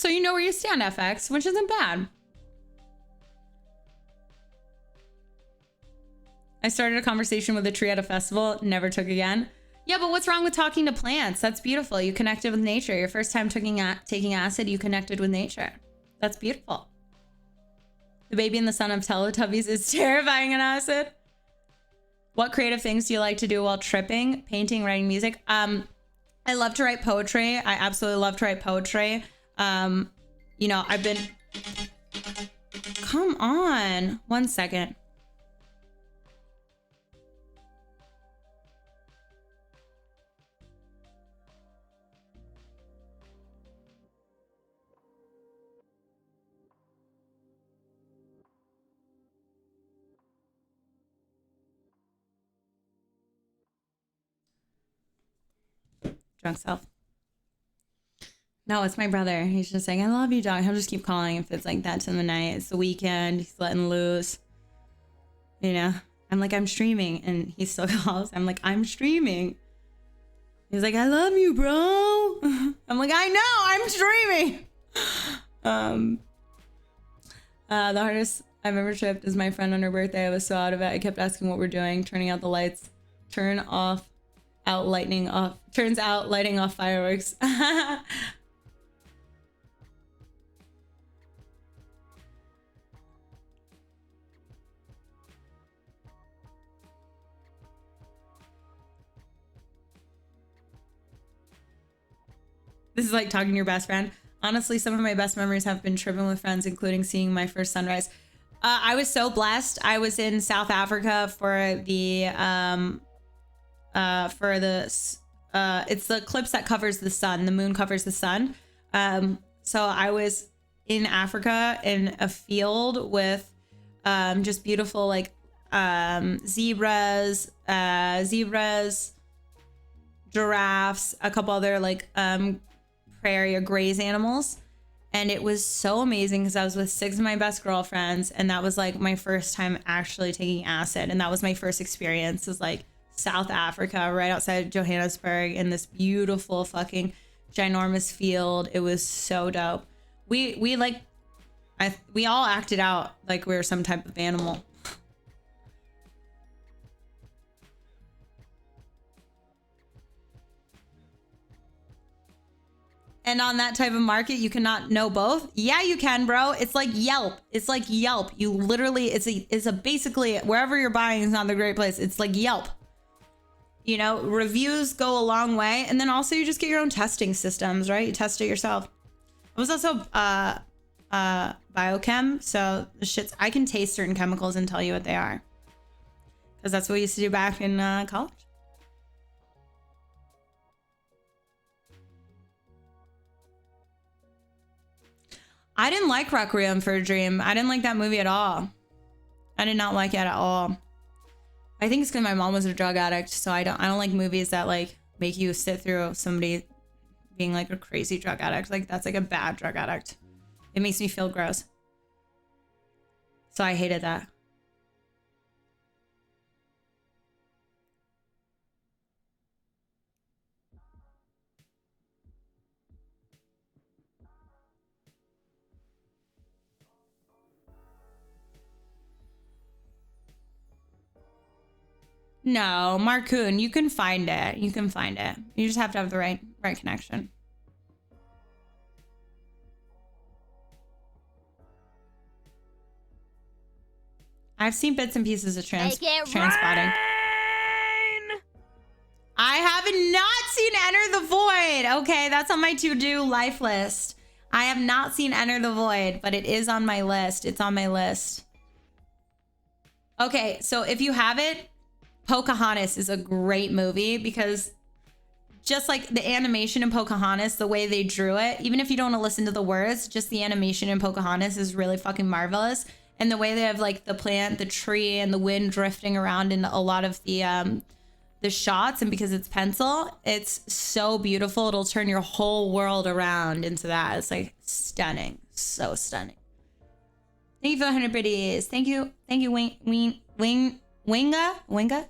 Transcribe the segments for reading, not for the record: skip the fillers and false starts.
So you know where you stand, FX, which isn't bad. I started a conversation with a tree at a festival, never took again. Yeah, but what's wrong with talking to plants? That's beautiful. You connected with nature. Your first time taking acid, you connected with nature. That's beautiful. The baby and the son of Teletubbies is terrifying in acid. What creative things do you like to do while tripping? Painting, writing music? I love to write poetry. I absolutely love to write poetry. You know, I've been... Come on. 1 second. Drunk self. No, it's my brother. He's just saying, I love you, dog. He'll just keep calling if it's like that in the night. It's the weekend. He's letting loose. You know? I'm like, I'm streaming. And he still calls. I'm like, I'm streaming. He's like, I love you, bro. I'm like, I know, I'm streaming. The hardest I've ever tripped is my friend on her birthday. I was so out of it. I kept asking what we're doing, turning out the lights, turns out lighting off fireworks. This is like talking to your best friend. Honestly, some of my best memories have been tripping with friends, including seeing my first sunrise. I was so blessed. I was in South Africa for the it's the eclipse that covers the sun. The moon covers the sun. So I was in Africa in a field with just beautiful like zebras, giraffes, a couple other like prairie or graze animals. And it was so amazing because I was with 6 of my best girlfriends, and that was like my first time actually taking acid. And that was my first experience, was like South Africa, right outside Johannesburg, in this beautiful fucking ginormous field. It was so dope. We all acted out like we were some type of animal. And on that type of market, you cannot know both. Yeah, you can, bro. It's like Yelp. It's like Yelp. You literally, it's a basically wherever you're buying is not the great place. It's like Yelp. You know, reviews go a long way. And then also you just get your own testing systems, right? You test it yourself. I was also biochem. So the shits, I can taste certain chemicals and tell you what they are. Because that's what we used to do back in college. I didn't like Requiem for a Dream. I didn't like that movie at all. I did not like it at all. I think it's because my mom was a drug addict, so I don't like movies that like make you sit through somebody being like a crazy drug addict. Like that's like a bad drug addict. It makes me feel gross. So I hated that. No, Marcoon, you can find it. You can find it. You just have to have the right connection. I've seen bits and pieces of Transpotting. I have not seen Enter the Void. Okay, that's on my to-do life list. I have not seen Enter the Void, but it is on my list. It's on my list. Okay, so if you have it, Pocahontas is a great movie because just like the animation in Pocahontas, the way they drew it, even if you don't want to listen to the words, just the animation in Pocahontas is really fucking marvelous. And the way they have like the plant, the tree, and the wind drifting around in a lot of the shots, and because it's pencil, it's so beautiful. It'll turn your whole world around into that. It's like stunning, so stunning. Thank you for the 100 biddies. Thank you, Winga.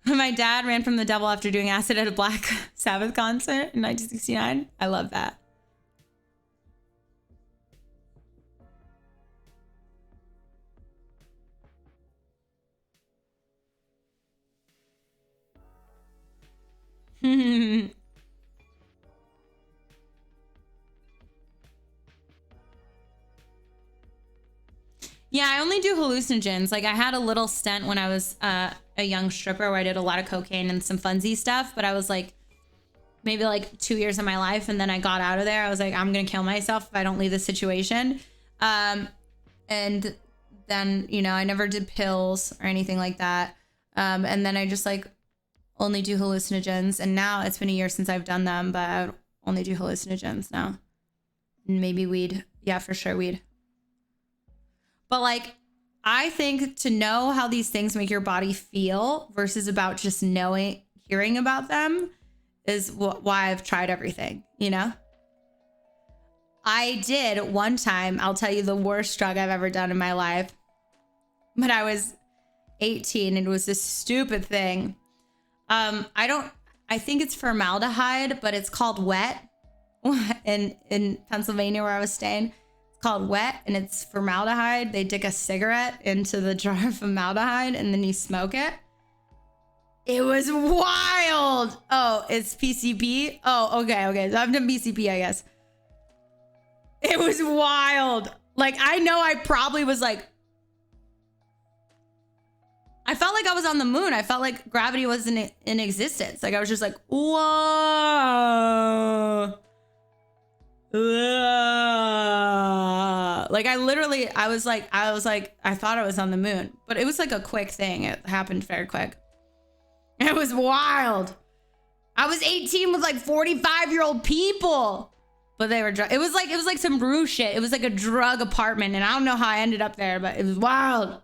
My dad ran from the devil after doing acid at a Black Sabbath concert in 1969. I love that. Yeah, I only do hallucinogens. Like I had a little stint when I was a young stripper where I did a lot of cocaine and some funsy stuff, but I was like maybe like 2 years of my life, and then I got out of there. I was like, I'm gonna kill myself if I don't leave this situation. And then, you know, I never did pills or anything like that. And then I just like only do hallucinogens, and now it's been a year since I've done them, but I only do hallucinogens now. And maybe weed. Yeah, for sure, weed. But like, I think to know how these things make your body feel versus about just hearing about them is why I've tried everything, you know? I did one time, I'll tell you the worst drug I've ever done in my life. But I was 18 and it was this stupid thing. I think it's formaldehyde, but it's called wet in Pennsylvania where I was staying. Called wet, and it's formaldehyde. They dig a cigarette into the jar of formaldehyde and then you smoke it. It was wild. Oh, it's PCP. Oh, okay. So I've done PCP, I guess. It was wild. Like, I know I probably was like, I felt like I was on the moon. I felt like gravity wasn't in existence. Like I was just like, whoa. Like I thought I was on the moon, but it was like a quick thing. It happened very quick. It was wild. I was 18 with like 45-year-old people, but they were it was like some brew shit. It was like a drug apartment, and I don't know how I ended up there, but it was wild.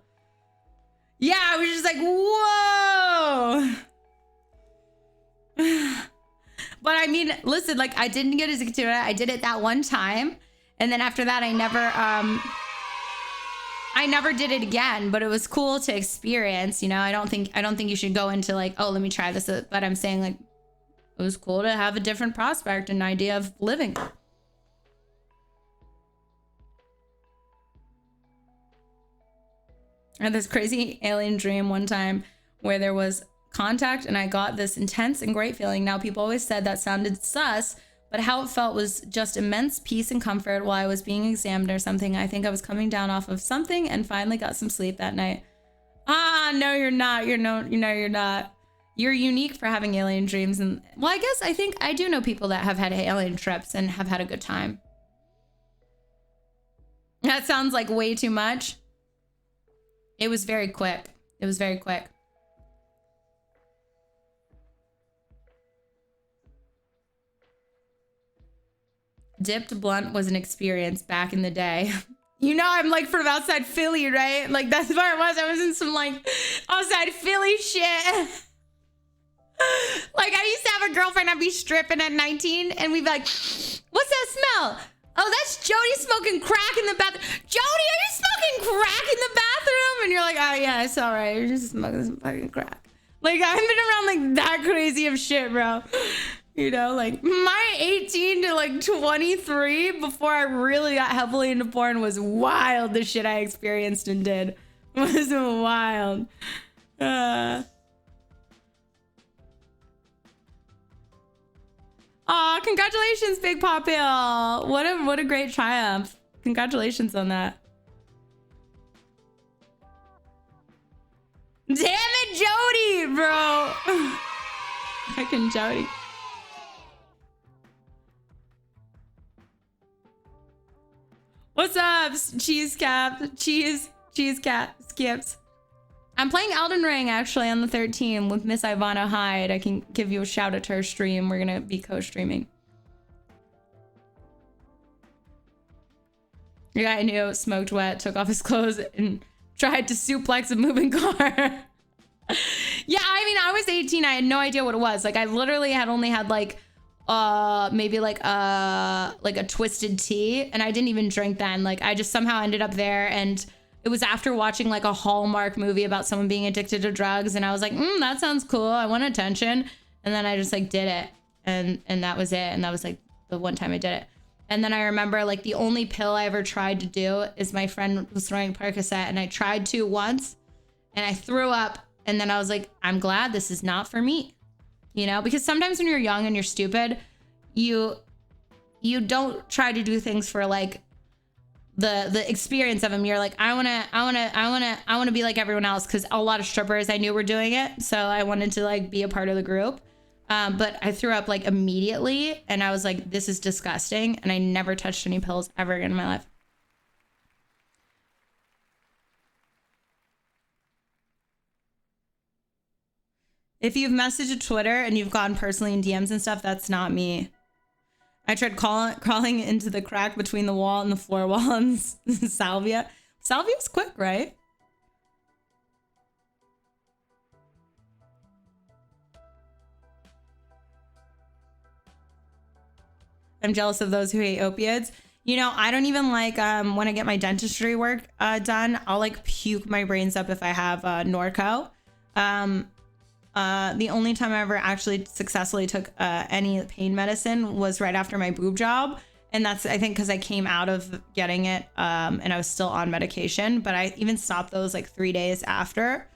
Yeah, I was just like, whoa. But I mean, listen, like I didn't get addicted to it. I did it that one time. And then after that, I never did it again, but it was cool to experience, you know. I don't think you should go into like, oh, let me try this. But I'm saying like, it was cool to have a different prospect and idea of living. I had this crazy alien dream one time where there was contact and I got this intense and great feeling. Now, people always said that sounded sus, but how it felt was just immense peace and comfort while I was being examined or something. I think I was coming down off of something and finally got some sleep that night. No, you're not. You're not. You're unique for having alien dreams. And well, I think I do know people that have had alien trips and have had a good time. That sounds like way too much. It was very quick. Dipped blunt was an experience back in the day. You know, I'm like from outside Philly, right? Like that's where I was. I was in some like outside Philly shit. Like I used to have a girlfriend, I'd be stripping at 19 and we'd be like, what's that smell? Oh, that's Jody smoking crack in the bathroom. Jody, are you smoking crack in the bathroom? And you're like, oh yeah, it's all right. You're just smoking some fucking crack. Like I've been around like that crazy of shit, bro. You know, like my 18 to like 23 before I really got heavily into porn was wild. The shit I experienced and did was wild. Aw, congratulations, Big Pop Hill. What a great triumph. Congratulations on that. Damn it, Jody, bro. Fucking Jody. What's up, cheese cap? Cheese cap skips. I'm playing Elden Ring actually on the 13th with Miss Ivana Hyde. I can give you a shout out to her stream. We're gonna be co-streaming. The guy I knew smoked wet, took off his clothes, and tried to suplex a moving car. Yeah, I mean, I was 18. I had no idea what it was. Like, I literally had only had like maybe like a twisted tea, and I didn't even drink then. Like, I just somehow ended up there, and it was after watching like a Hallmark movie about someone being addicted to drugs. And I was like, that sounds cool. I want attention. And then I just like did it. And that was it. And that was like the one time I did it. And then I remember like the only pill I ever tried to do is my friend was throwing Percocet and I tried to once and I threw up. And then I was like, I'm glad this is not for me, you know, because sometimes when you're young and you're stupid, you don't try to do things for like the experience of them. You're like, I want to be like everyone else. Cause a lot of strippers I knew were doing it. So I wanted to like be a part of the group. But I threw up like immediately and I was like, this is disgusting. And I never touched any pills ever again in my life. If you've messaged Twitter and you've gone personally in DMs and stuff, that's not me. I tried crawling into the crack between the wall and the floor wall and salvia. Salvia's quick, right? I'm jealous of those who hate opiates. You know, I don't even like when I get my dentistry work done, I'll like puke my brains up if I have Norco. The only time I ever actually successfully took any pain medicine was right after my boob job. And that's, I think, because I came out of getting it and I was still on medication. But I even stopped those like 3 days after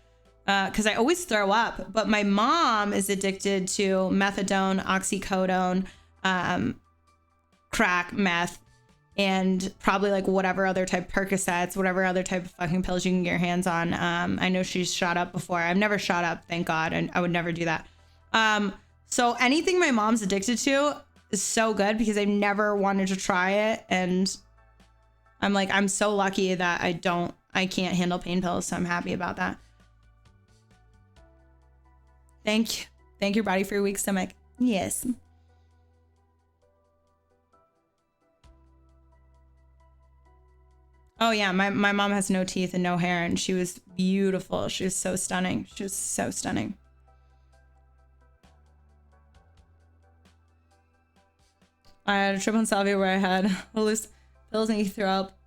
because I always throw up. But my mom is addicted to methadone, oxycodone, crack, meth, and probably like whatever other type Percocets, whatever other type of fucking pills you can get your hands on. I know she's shot up before. I've never shot up, thank God, and I would never do that. So anything my mom's addicted to is so good because I never wanted to try it. And I'm like, I'm so lucky that I can't handle pain pills. So I'm happy about that. Thank your body for your weak stomach. Yes. Oh yeah, my mom has no teeth and no hair and she was beautiful. She was so stunning. She was so stunning. I had a trip on salvia where I had loose pills and you throw up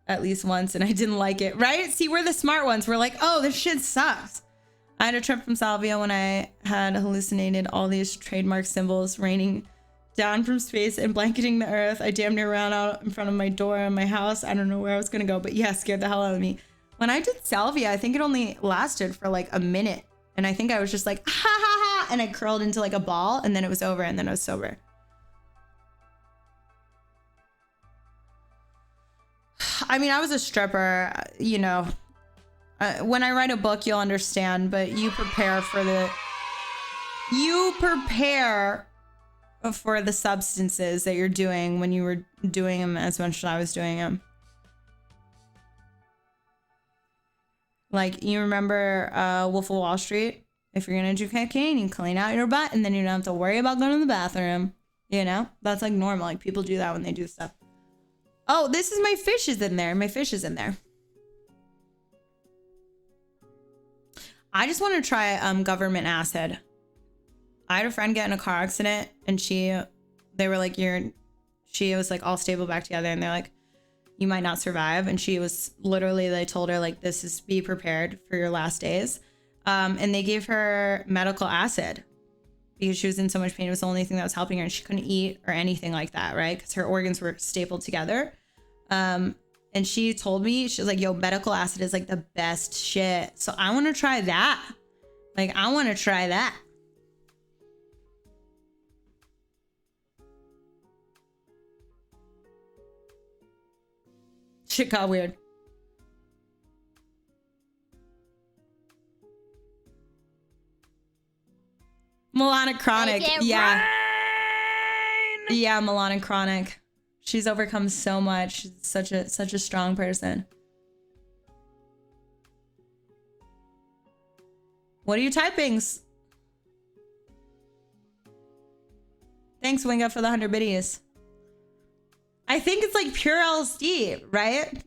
at least once and I didn't like it, right? See, we're the smart ones. We're like, oh, this shit sucks. I had a trip from salvia when I had hallucinated all these trademark symbols raining down from space and blanketing the earth. I damn near ran out in front of my door in my house. I don't know where I was gonna go, but yeah, scared the hell out of me. When I did salvia, I think it only lasted for like a minute. And I think I was just like, ha ha ha, and I curled into like a ball and then it was over and then I was sober. I mean, I was a stripper, you know. When I write a book, you'll understand, but you prepare for the substances that you're doing when you were doing them as much as I was doing them. Like, you remember Wolf of Wall Street? If you're gonna do cocaine, you clean out your butt and then you don't have to worry about going to the bathroom. You know? That's like normal. Like, people do that when they do stuff. Oh, this is my fish is in there. My fish is in there. I just want to try government acid. I had a friend get in a car accident and she was like all stable back together and they're like, you might not survive. And she was literally, they told her like, this is, be prepared for your last days. And they gave her medical acid because she was in so much pain. It was the only thing that was helping her and she couldn't eat or anything like that. Right. Because her organs were stapled together. And she told me, she was like, yo, medical acid is like the best shit. So I want to try that. Like, I want to try that. Shit got weird. Melanic Chronic. Yeah. Rain. Yeah, Melanic Chronic. She's overcome so much. She's such a strong person. What are you typing? Thanks, Winga, for the 100 biddies. I think it's like pure LSD, right?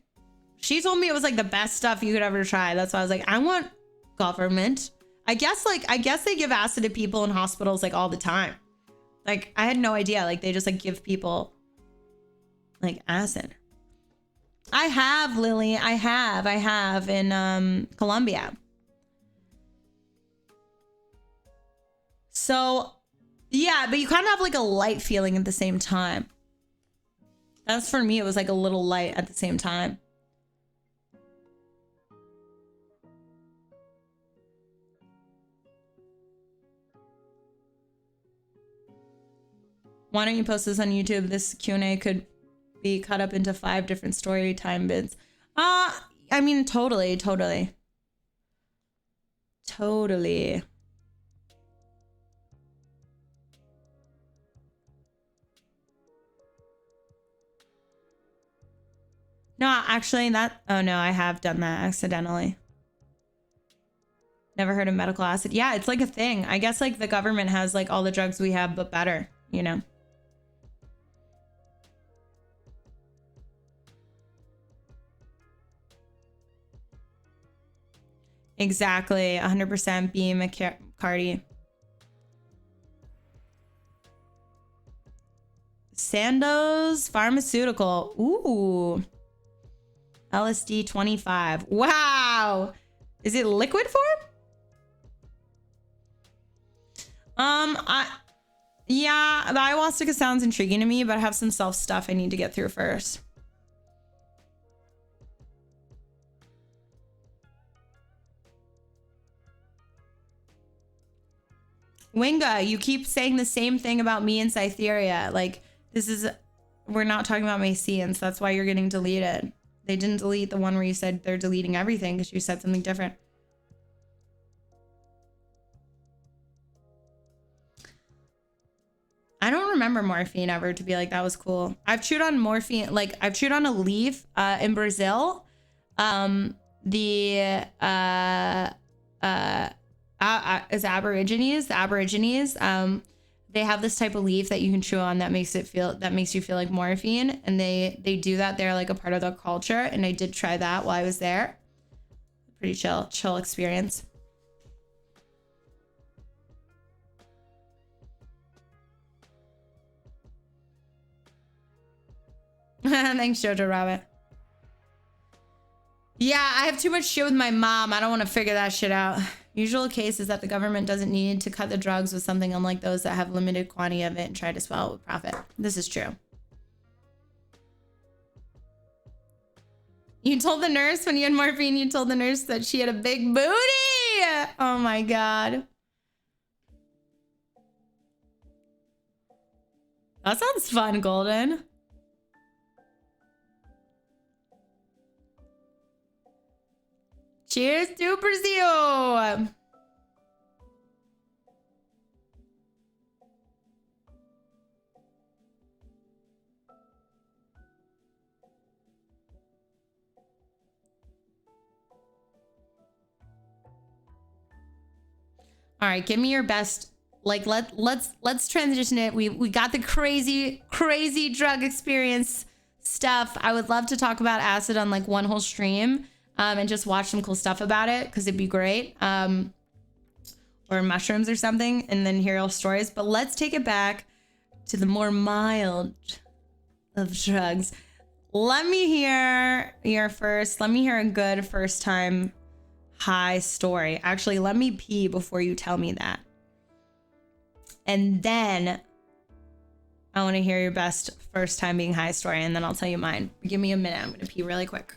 She told me it was like the best stuff you could ever try. That's why I was like, I want government. I guess they give acid to people in hospitals like all the time. Like, I had no idea. Like, they just like give people like acid. I have, Lily. I have in Colombia. So, yeah, but you kind of have like a light feeling at the same time. That's for me, it was like a little light at the same time. Why don't you post this on YouTube? This Q&A could be cut up into 5 different story time bits. I mean, totally. No, actually oh no, I have done that accidentally. Never heard of medical acid. Yeah, it's like a thing. I guess like the government has like all the drugs we have, but better, you know? Exactly. 100% Beam Cardi. Sandoz Pharmaceutical. Ooh. LSD 25. Wow. Is it liquid form? Yeah, the ayahuasca sounds intriguing to me, but I have some self stuff I need to get through first. Winga, you keep saying the same thing about me and Cytheria. Like, we're not talking about Maycians. That's why you're getting deleted. They didn't delete the one where you said they're deleting everything because you said something different. I don't remember morphine ever to be like, that was cool. I've chewed on morphine, like I've chewed on a leaf in Brazil. It's Aborigines. They have this type of leaf that you can chew on that makes you feel like morphine. And they do that. They're like a part of their culture. And I did try that while I was there. Pretty chill experience. Thanks, Jojo Rabbit. Yeah, I have too much shit with my mom. I don't want to figure that shit out. Usual case is that the government doesn't need to cut the drugs with something unlike those that have limited quantity of it and try to swallow it with profit. This is true. You told the nurse when you had morphine, you told the nurse that she had a big booty. Oh my God. That sounds fun, Golden. Cheers to Brazil. All right, give me your best. Like let's transition it. We got the crazy drug experience stuff. I would love to talk about acid on like one whole stream. And just watch some cool stuff about it because it'd be great. Or mushrooms or something, and then hear all stories. But let's take it back to the more mild of drugs. Let me hear a good first time high story. Actually, let me pee before you tell me that. And then I want to hear your best first time being high story, and then I'll tell you mine. Give me a minute. I'm going to pee really quick.